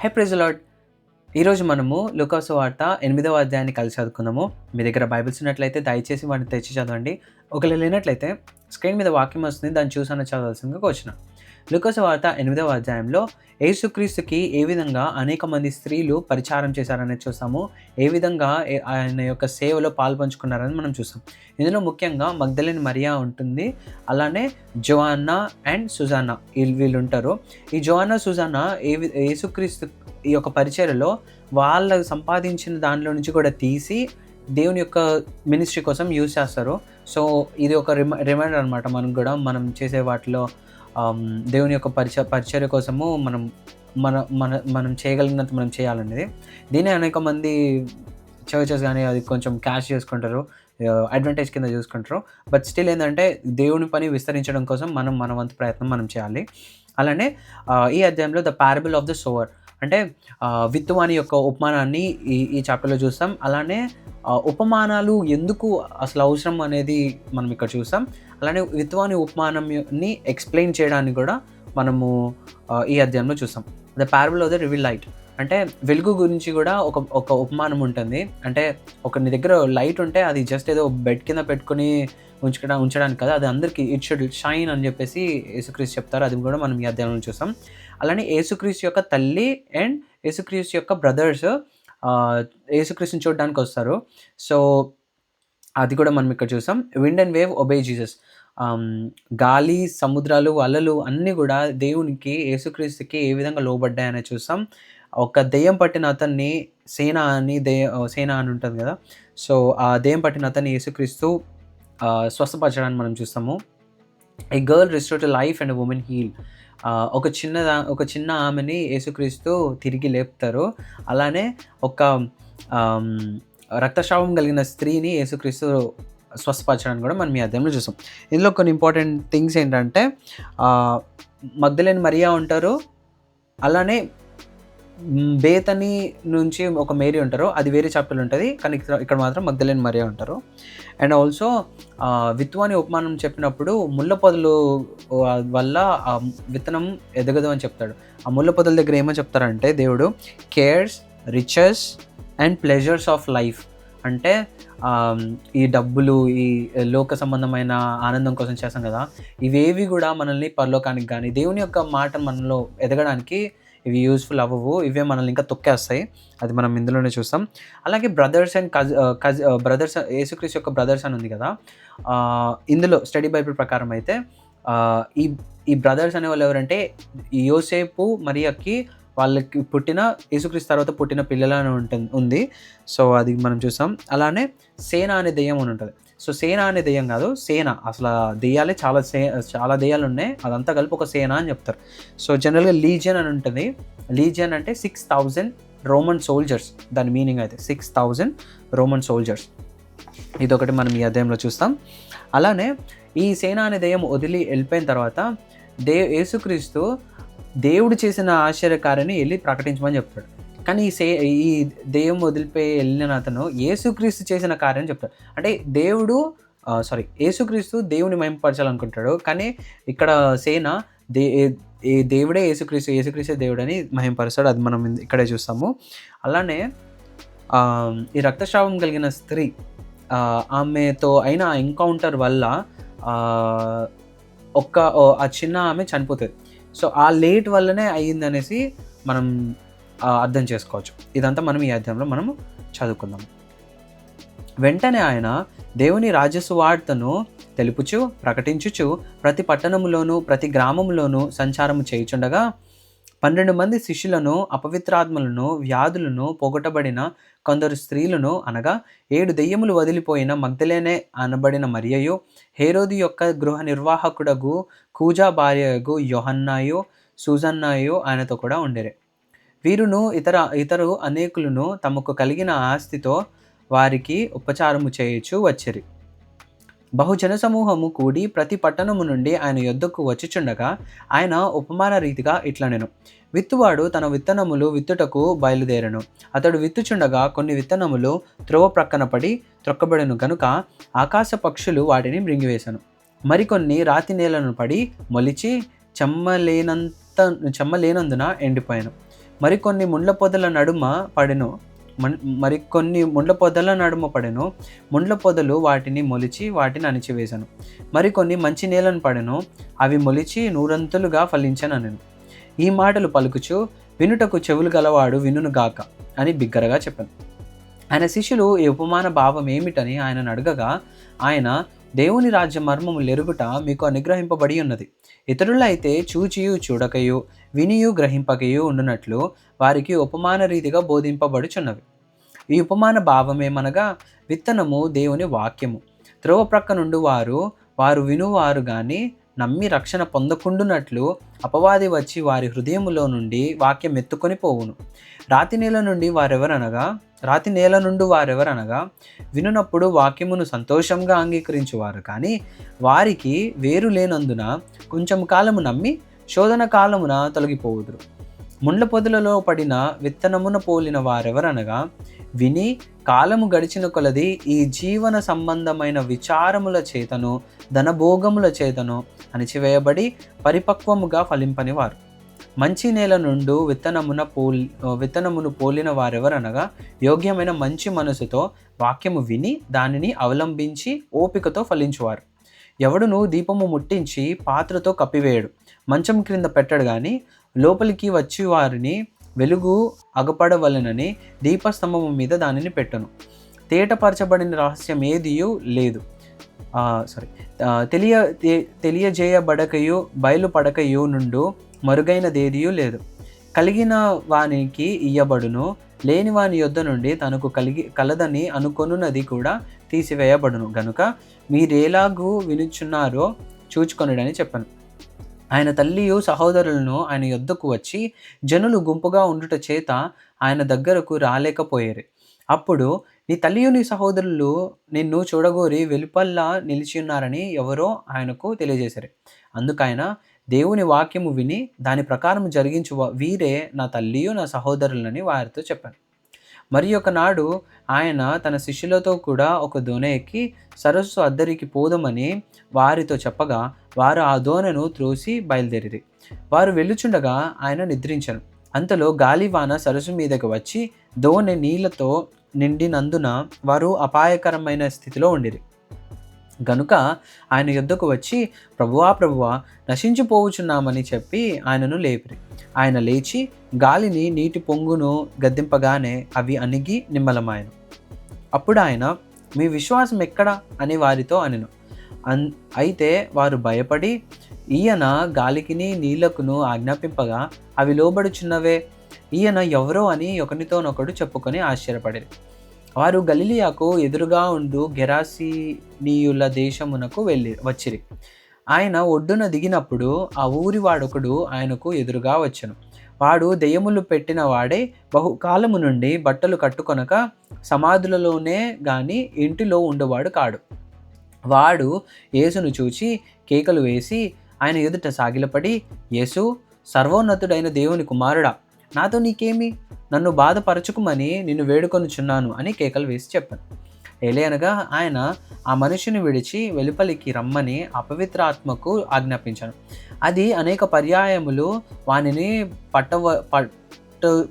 High praise lord. ఈరోజు మనము లూకా సువార్త 8వ అధ్యాయాన్ని కలిసి చదువుకుందాము. మీ దగ్గర బైబిల్స్ ఉన్నట్లయితే దయచేసి వాటిని తెచ్చి చదవండి. ఒకవేళ లేనట్లయితే స్క్రీన్ మీద వాక్యం వస్తుంది, దాన్ని చూసన్న చదవాల్సిందిగా కోరుచున్నాను. లూకా సువార్త 8వ అధ్యాయంలో యేసుక్రీస్తుకి ఏ విధంగా అనేక మంది స్త్రీలు పరిచారం చేశారనేది చూస్తాము. ఏ విధంగా ఆయన యొక్క సేవలో పాల్పంచుకున్నారని మనం చూస్తాం. ఇందులో ముఖ్యంగా మగ్దలేని మరియా ఉంటుంది, అలానే జోయన్నా అండ్ సుజానా వీళ్ళు ఉంటారు. ఈ జోయన్నా, సుజానా యేసుక్రీస్తు ఈ యొక్క పరిచర్యలో వాళ్ళు సంపాదించిన దానిలో నుంచి కూడా తీసి దేవుని యొక్క మినిస్ట్రీ కోసం యూజ్ చేస్తారు. సో ఇది ఒక రిమైండర్ అనమాట. మనకు కూడా మనం చేసే వాటిలో దేవుని యొక్క పరిచర్య కోసము మనం మన మన మనం చేయగలిగినంత మనం చేయాలనేది. దీన్ని అనేక మంది చర్చెస్ కానీ అది కొంచెం క్యాష్ చేసుకుంటారు, అడ్వాంటేజ్ కింద చూసుకుంటారు. బట్ స్టిల్ ఏంటంటే దేవుని పని విస్తరించడం కోసం మన వంతు ప్రయత్నం మనం చేయాలి. అలానే ఈ అధ్యాయంలో the parable of the sour అంటే విత్తువాని యొక్క ఉపమానాన్ని ఈ చాప్టర్లో చూస్తాం. అలానే ఉపమానాలు ఎందుకు అసలు అవసరం అనేది మనం ఇక్కడ చూస్తాం. అలానే విత్తువాని ఉపమానాన్ని ఎక్స్ప్లెయిన్ చేయడానికి కూడా మనము ఈ అధ్యాయంలో చూస్తాం. The parable of the reveal light అంటే వెలుగు గురించి కూడా ఒక ఉపమానం ఉంటుంది. అంటే నీ దగ్గర లైట్ ఉంటే అది జస్ట్ ఏదో బెడ్ కింద పెట్టుకుని ఉంచడానికి కదా, అది అందరికీ ఇట్ షుడ్ షైన్ అని చెప్పేసి యేసుక్రీస్తు చెప్తారు. అది కూడా మనం ఈ అధ్యాయంలో చూస్తాం. అలానే యేసుక్రీస్తు యొక్క తల్లి అండ్ యేసుక్రీస్తు యొక్క బ్రదర్స్ యేసుక్రీస్తుని చూడడానికి వస్తారు. సో అది కూడా మనం ఇక్కడ చూస్తాం. Wind and wave obey Jesus. గాలి, సముద్రాలు, అలలు అన్నీ కూడా దేవునికి, యేసుక్రీస్తుకి ఏ విధంగా లోబడ్డాయని చూస్తాం. ఒక దెయ్యం పట్టిన అతన్ని సేన అని ఉంటుంది కదా, సో ఆ దెయ్యం పట్టిన అతన్ని యేసుక్రీస్తు స్వస్థపరచడాన్ని మనం చూస్తాము. A girl restore to life and woman heal. ఒక చిన్న ఆమెని యేసుక్రీస్తు తిరిగి లేపుతారు. అలానే ఒక రక్తస్రావం కలిగిన స్త్రీని యేసుక్రీస్తు స్వస్థపరచడానికి కూడా మనం ఈ అధ్యాయంలో చూస్తాం. ఇందులో కొన్ని ఇంపార్టెంట్ థింగ్స్ ఏంటంటే మగ్దలేని మరియా ఉంటారు, అలానే బేతనీ నుంచి ఒక మేరీ ఉంటారు, అది వేరే చాప్టర్లో ఉంటుంది. కానీ ఇక్కడ మాత్రం మగ్దలేని మరియా ఉంటారు. అండ్ ఆల్సో విత్తువాని ఉపమానం చెప్పినప్పుడు ముళ్ళ పొదలు వల్ల ఆ విత్తనం ఎదగదు అని చెప్తాడు. ఆ ముళ్ళ పొదల దగ్గర ఏమో చెప్తారంటే దేవుడు cares, riches and pleasures of life అంటే ఈ డబ్బులు, ఈ లోక సంబంధమైన ఆనందం కోసం చేస్తాం కదా, ఇవేవి కూడా మనల్ని పరలోకానికి కానీ దేవుని యొక్క మాట మనలో ఎదగడానికి ఇవి యూస్ఫుల్ అవ్వవు, ఇవే మనల్ని ఇంకా తొక్కేస్తాయి. అది మనం ఇందులోనే చూస్తాం. అలాగే బ్రదర్స్ అండ్ బ్రదర్స్, యేసుక్రీస్తు యొక్క బ్రదర్స్ అని ఉంది కదా, ఇందులో స్టడీ బైబిల్ ప్రకారం అయితే ఈ బ్రదర్స్ అనే వాళ్ళు ఎవరంటే యోసేపు మరియకి వాళ్ళకి పుట్టిన, యేసుక్రీస్తు తర్వాత పుట్టిన పిల్లలని ఉంది. సో అది మనం చూస్తాం. అలానే సేన అనే దెయ్యం అని ఉంటుంది. సో సేన అనే దెయ్యం కాదు, సేన అసలు దెయ్యాలే చాలా దెయ్యాలు ఉన్నాయి, అదంతా కలిపి ఒక సేన అని చెప్తారు. సో జనరల్గా లీజియన్ అని ఉంటుంది. లీజియన్ అంటే 6,000 రోమన్ సోల్జర్స్, దాని మీనింగ్ అయితే 6,000 రోమన్ సోల్జర్స్. ఇదొకటి మనం ఈ అధ్యాయంలో చూస్తాం. అలానే ఈ సేన అనే దెయ్యం వదిలి వెళ్ళిపోయిన తర్వాత యేసుక్రీస్తు దేవుడు చేసిన ఆశ్చర్యకార్యాన్ని వెళ్ళి ప్రకటించమని చెప్తాడు. కానీ ఈ దెయ్యం వదిలిపోయి వెళ్ళిన అతను యేసుక్రీస్తు చేసిన కార్యం చెప్తాడు. అంటే యేసుక్రీస్తు దేవుని మహింపరచాలనుకుంటాడు, కానీ ఇక్కడ సేన దేవుడే యేసుక్రీస్తు దేవుడని మహింపరుస్తాడు. అది మనం ఇక్కడే చూస్తాము. అలానే ఈ రక్తస్రావం కలిగిన స్త్రీ, ఆమెతో అయిన ఎన్కౌంటర్ వల్ల ఆ చిన్న ఆమె చనిపోతుంది. సో ఆ లేట్ వల్లనే అయ్యిందనేసి మనం అర్థం చేసుకోవచ్చు. ఇదంతా మనం ఈ అధ్యాయంలో మనము చదువుకుందాం. వెంటనే ఆయన దేవుని రాజ్య సువార్తను తెలుపుచు ప్రకటించుచు ప్రతి పట్టణములోను ప్రతి గ్రామంలోనూ సంచారము చేయుచుండగా 12 మంది శిష్యులను, అపవిత్రాత్మలను, వ్యాధులను, పోగొట్టబడిన కొందరు స్త్రీలను, అనగా 7 దెయ్యములు వదిలిపోయిన మగ్దలేనే అనబడిన మరియయు, హేరోదు యొక్క గృహ నిర్వాహకుడగు కూజా భార్యగు యోహన్నాయు, సూజన్నాయు ఆయనతో కూడా ఉండేరే. వీరును ఇతరు అనేకులను తమకు కలిగిన ఆస్తితో వారికి ఉపచారము చేయుచు వచ్చిరి. బహుజన సమూహము కూడి ప్రతి పట్టణము నుండి ఆయన యొద్దకు వచ్చుచుండగా ఆయన ఉపమాన రీతిగా ఇట్లనెను. విత్తువాడు తన విత్తనములు విత్తుటకు బయలుదేరెను. అతడు విత్తుచుండగా కొన్ని విత్తనములు త్రోవ ప్రక్కన పడి త్రొక్కబడెను గనుక ఆకాశ పక్షులు వాటిని మృంగివేశను. మరికొన్ని రాతి నేలను పడి మొలిచి చెమ్మలేనందున ఎండిపోయాను. మరికొన్ని ముండ్ల పొదల నడుమ పడెను. మరికొన్ని ముండ్ల పొదల నడుమ పడెను. ముండ్ల పొదలు వాటిని మొలిచి వాటిని అణిచివేశను. మరికొన్ని మంచి నేలను పడెను. అవి మొలిచి నూరంతులుగా ఫలించెననెను. ఈ మాటలు పలుకుచు వినుటకు చెవులు గలవాడు వినుగాక అని బిగ్గరగా చెప్పాను. ఆయన శిష్యులు ఈ ఉపమాన భావం ఏమిటని ఆయనను అడగగా, ఆయన, దేవుని రాజ్య మర్మము లెరుగుట మీకు అనుగ్రహింపబడి ఉన్నది. ఇతరులైతే చూచియు చూడకయు వినియు గ్రహింపకయు ఉండునట్లు వారికి ఉపమాన రీతిగా బోధింపబడుచున్నవి. ఈ ఉపమాన భావమేమనగా, విత్తనము దేవుని వాక్యము. త్రోవ ప్రక్క నుండి వారు వినువారు గాని నమ్మి రక్షణ పొందకుండునట్లు అపవాది వచ్చి వారి హృదయములో నుండి వాక్యం ఎత్తుకొని పోవును. రాతి నేల నుండి వారెవరనగా వినునప్పుడు వాక్యమును సంతోషంగా అంగీకరించువారు, కానీ వారికి వేరు లేనందున కొంచెం కాలము నమ్మి శోధన కాలమున తొలగిపోవుదురు. ముండ్ల పొదలలో పడిన విత్తనమున పోలిన వారెవరనగా విని కాలము గడిచిన కొలది ఈ జీవన సంబంధమైన విచారముల చేతను ధనభోగముల చేతను అణిచివేయబడి పరిపక్వముగా ఫలింపని వారు. మంచి నేల నుండి విత్తనమును పోలిన వారెవరనగా యోగ్యమైన మంచి మనసుతో వాక్యము విని దానిని అవలంబించి ఓపికతో ఫలించువారు. ఎవడును దీపము ముట్టించి పాత్రతో కప్పివేయడు, మంచం క్రింద పెట్టడు, కానీ లోపలికి వచ్చి వారిని వెలుగు అగపడవలెనని దీపస్తంభము మీద దానిని పెట్టును. తేటపరచబడిన రహస్యం ఏదియూ లేదు, తెలియజేయబడకయు బయలుపడకయు నుండు మరుగైనదేదియూ లేదు. కలిగిన వానికి ఇయ్యబడును, లేని వాని యొద్ద నుండి తనకు కలదని అనుకొనున్నది కూడా తీసివేయబడును. గనుక మీరేలాగూ వినుచున్నారో చూచుకొనుడని చెప్పాను. ఆయన తల్లియు సహోదరులను ఆయన యొద్దకు వచ్చి జనులు గుంపుగా ఉండుట చేత ఆయన దగ్గరకు రాలేకపోయేరు. అప్పుడు, నీ తల్లియు నీ సహోదరులు నిన్ను చూడగోరి వెలుపల్లా నిలిచి ఉన్నారని ఎవరో ఆయనకు తెలియజేశారు. అందుకైన దేవుని వాక్యము విని దాని ప్రకారం జరిగించు వీరే నా తల్లియు నా సహోదరులని వారితో చెప్పాను. మరి ఒకనాడు ఆయన తన శిష్యులతో కూడా ఒక దోణి ఎక్కి సరస్సు అద్దరికి పోదమని వారితో చెప్పగా, వారు ఆ దోణెను త్రోసి బయలుదేరిరి. వారు వెళ్ళుచుండగా ఆయన నిద్రించెను. అంతలో గాలివాన సరస్సు మీదకి వచ్చి దోణి నీళ్లతో నిండినందున వారు అపాయకరమైన స్థితిలో ఉండిరి. గనుక ఆయన యొద్దకు వచ్చి, ప్రభువా నశించిపోవచ్చున్నామని చెప్పి ఆయనను లేపిరి. ఆయన లేచి గాలిని నీటి పొంగును గద్దింపగానే అవి అణిగి నిమ్మలమాయెను. అప్పుడు ఆయన, మీ విశ్వాసం ఎక్కడా అని వారితో అనెను. అయితే వారు భయపడి, ఈయన గాలికిని నీళ్లకును ఆజ్ఞాపింపగా అవి లోబడుచున్నవే, ఈయన ఎవరో అని ఒకరితోనొకడు చెప్పుకొని ఆశ్చర్యపడిరి. వారు గలిలియాకు ఎదురుగా ఉండు గెరాసీనీయుల దేశమునకు వచ్చిరి. ఆయన ఒడ్డున దిగినప్పుడు ఆ ఊరి వాడొకడు ఆయనకు ఎదురుగా వచ్చెను. వాడు దెయ్యములు పెట్టిన వాడే, బహుకాలము నుండి బట్టలు కట్టుకొనక సమాధులలోనే గాని ఇంటిలో ఉండేవాడు కాడు. వాడు యేసును చూచి కేకలు వేసి ఆయన ఎదుట సాగిలపడి, యేసు, సర్వోన్నతుడైన దేవుని కుమారుడా, నాతో నీకేమి? నన్ను బాధపరచుకుమని నిన్ను వేడుకొనుచున్నాను అని కేకలు వేసి చెప్పాను. ఏలయనగా ఆయన ఆ మనిషిని విడిచి వెలుపలికి రమ్మని అపవిత్రాత్మకు ఆజ్ఞాపించాను. అది అనేక పర్యాయములు వానిని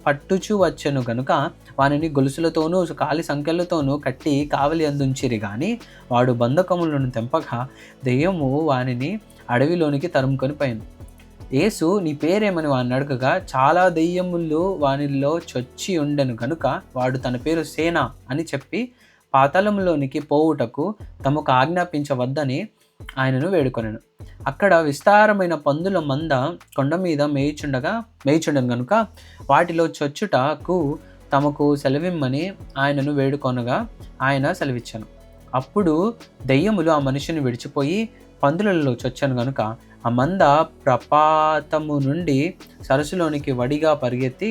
పట్టుచు వచ్చెను గనుక వానిని గొలుసులతోనూ కాలి సంకెళ్లతోనూ కట్టి కావలి అందుంచిరి. కానీ వాడు బంధకములను తెంపగా దెయ్యము వానిని అడవిలోనికి తరుముకొని పోయాను. యేసు, నీ పేరేమని వాడిని అడగగా చాలా దెయ్యములు వానిలో చొచ్చి ఉండెను గనుక వాడు తన పేరు సేన అని చెప్పి పాతాళంలోనికి పోవుటకు తమకు ఆజ్ఞాపించవద్దని ఆయనను వేడుకొనెను. అక్కడ విస్తారమైన పందుల మంద కొండ మీద మేయిచుండెను గనుక వాటిలో చొచ్చుటకు తమకు సెలవిమ్మని ఆయనను వేడుకొనగా ఆయన సెలవిచ్చాను. అప్పుడు దెయ్యములు ఆ మనిషిని విడిచిపోయి పందులలో చొచ్చాను గనుక ఆ మంద ప్రపాతము నుండి సరస్సులోనికి వడిగా పరిగెత్తి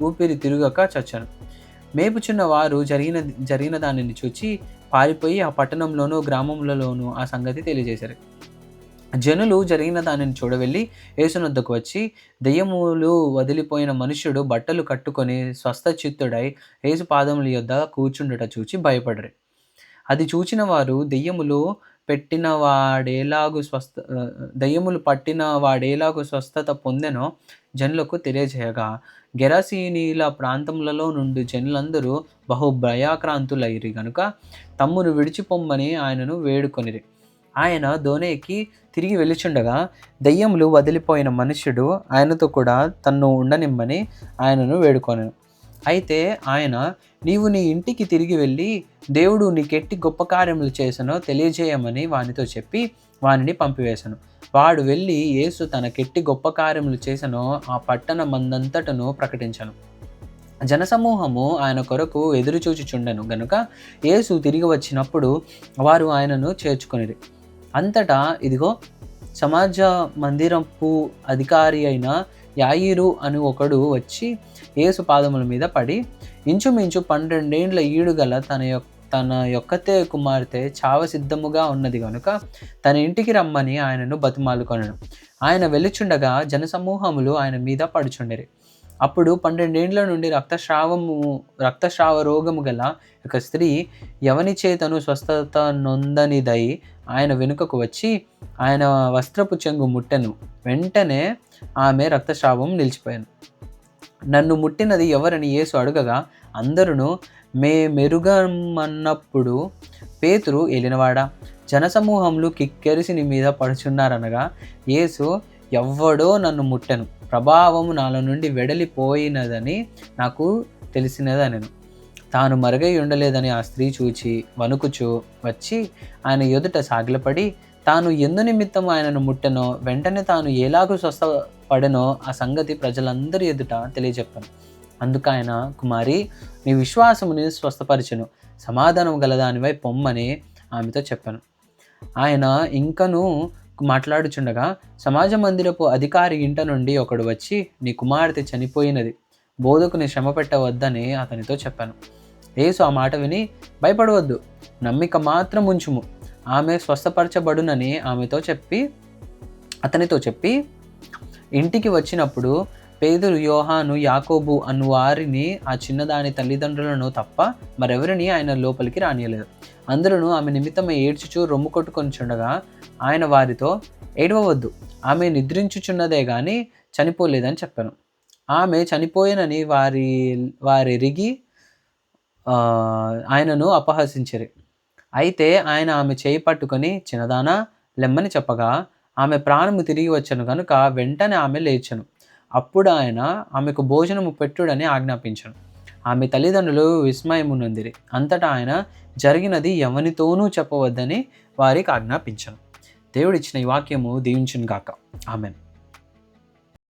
ఊపిరి తిరుగక చచ్చాను. మేపుచున్న వారు జరిగిన దానిని చూచి పారిపోయి ఆ పట్టణంలోనూ గ్రామంలోనూ ఆ సంగతి తెలియజేశారు. జనులు జరిగిన దానిని చూడవెళ్ళి యేసునొద్దకు వచ్చి, దెయ్యములు వదిలిపోయిన మనుష్యుడు బట్టలు కట్టుకొని స్వస్థచిత్తుడై యేసు పాదముల యొద్ద కూర్చుండుట చూచి భయపడరు. అది చూచిన వారు దెయ్యములు దయ్యములు పట్టిన వాడేలాగు స్వస్థత పొందెనో జనులకు తెలియజేయగా, గెరసీనీల ప్రాంతములలో నుండి జనులందరూ బహు భయాక్రాంతులైరి గనుక తమ్మును విడిచిపొమ్మని ఆయనను వేడుకొనిరి. ఆయన దోణి ఎక్కి తిరిగి వెళ్ళుచుండగా దయ్యములు వదిలిపోయిన మనుష్యుడు ఆయనతో కూడా తన్ను ఉండనిమ్మని ఆయనను వేడుకొనెను. అయితే ఆయన, నీవు నీ ఇంటికి తిరిగి వెళ్ళి దేవుడు నీకెట్టి గొప్ప కార్యములు చేసెనో తెలియజేయమని వానితో చెప్పి వానిని పంపివేశను. వాడు వెళ్ళి యేసు తనకెట్టి గొప్ప కార్యములు చేసెనో ఆ పట్టణమందంతటను ప్రకటించెను. జనసమూహము ఆయన కొరకు ఎదురుచూచుచుండెను గనుక యేసు తిరిగి వచ్చినప్పుడు వారు ఆయనను చేర్చుకొనిరి. అంతటా ఇదిగో, సమాజ మందిరపు అధికారి అయిన యాయిరు అని ఒకడు వచ్చి యేసు పాదముల మీద పడి, ఇంచుమించు 12 ఏండ్ల ఈడుగల తన యొక్కతే కుమార్తె చావసిద్ధముగా ఉన్నది గనుక తన ఇంటికి రమ్మని ఆయనను బతిమాలుకొనెను. ఆయన వెళ్ళుచుండగా జనసమూహములు ఆయన మీద పడుచుండిరి. అప్పుడు 12 ఏండ్ల నుండి రక్తస్రావ రోగము గల ఒక స్త్రీ ఎవని చేతను స్వస్థత నొందనిదై ఆయన వెనుకకు వచ్చి ఆయన వస్త్రపు చెంగు ముట్టెను. వెంటనే ఆమె రక్తస్రావం నిలిచిపోయాను. నన్ను ముట్టినది ఎవరని యేసు అడగగా అందరూ మెరుగమన్నప్పుడు పేతురు, ఏలినవాడా, జనసమూహములు కిక్కెరిసి నీ మీద పడుచున్నారనగా యేసు, ఎవ్వడో నన్ను ముట్టెను, ప్రభావము నాలో నుండి వెడలిపోయినదని నాకు తెలిసినదనెను. తాను మరుగై ఉండలేదని ఆ స్త్రీ చూచి వణుకుచు వచ్చి ఆయన ఎదుట సాగిలపడి తాను ఎందు నిమిత్తం ఆయనను ముట్టెనో వెంటనే తాను ఎలాగూ స్వస్థపడెనో ఆ సంగతి ప్రజలందరి ఎదుట తెలియజెప్పాను. అందుకు ఆయన, కుమారి, నీ విశ్వాసముని స్వస్థపరిచెను, సమాధానం గలదానివై పొమ్మని ఆమెతో చెప్పాను. ఆయన ఇంకనూ మాట్లాడుచుండగా సమాజ మందిరపు అధికారి ఇంట నుండి ఒకడు వచ్చి, నీ కుమార్తె చనిపోయినది, బోధకుని శ్రమ పెట్టవద్దని అతనితో చెప్పాను. యేసు ఆ మాట విని, భయపడవద్దు, నమ్మిక మాత్రం ఉంచుము, ఆమె స్వస్థపరచబడునని అతనితో చెప్పి ఇంటికి వచ్చినప్పుడు పేతురు, యోహాను, యాకోబు అను వారిని, ఆ చిన్నదాని తల్లిదండ్రులను తప్ప మరెవరిని ఆయన లోపలికి రానియలేదు. అందరూ ఆమె నిమిత్తమై ఏడ్చుచు రొమ్ము కొట్టుకొనిచుండగా ఆయన వారితో, ఏడవవద్దు, ఆమె నిద్రించుచున్నదే గాని చనిపోలేదని చెప్పాను. ఆమె చనిపోయినని వారెరిగి ఆయనను అపహసించిరి. అయితే ఆయన ఆమె చేయి పట్టుకొని, చిన్నదానా, లెమ్మని చెప్పగా ఆమె ప్రాణము తిరిగి వచ్చెను కనుక వెంటనే ఆమె లేచెను. అప్పుడు ఆయన ఆమెకు భోజనము పెట్టుడని ఆజ్ఞాపించెను. ఆమె తల్లిదండ్రులు విస్మయము నొందిరి. అంతటా ఆయన జరిగినది ఎవనితోనూ చెప్పవద్దని వారికి ఆజ్ఞాపించెను. దేవుడిచ్చిన ఈ వాక్యము దీవించును గాక. ఆమెన్.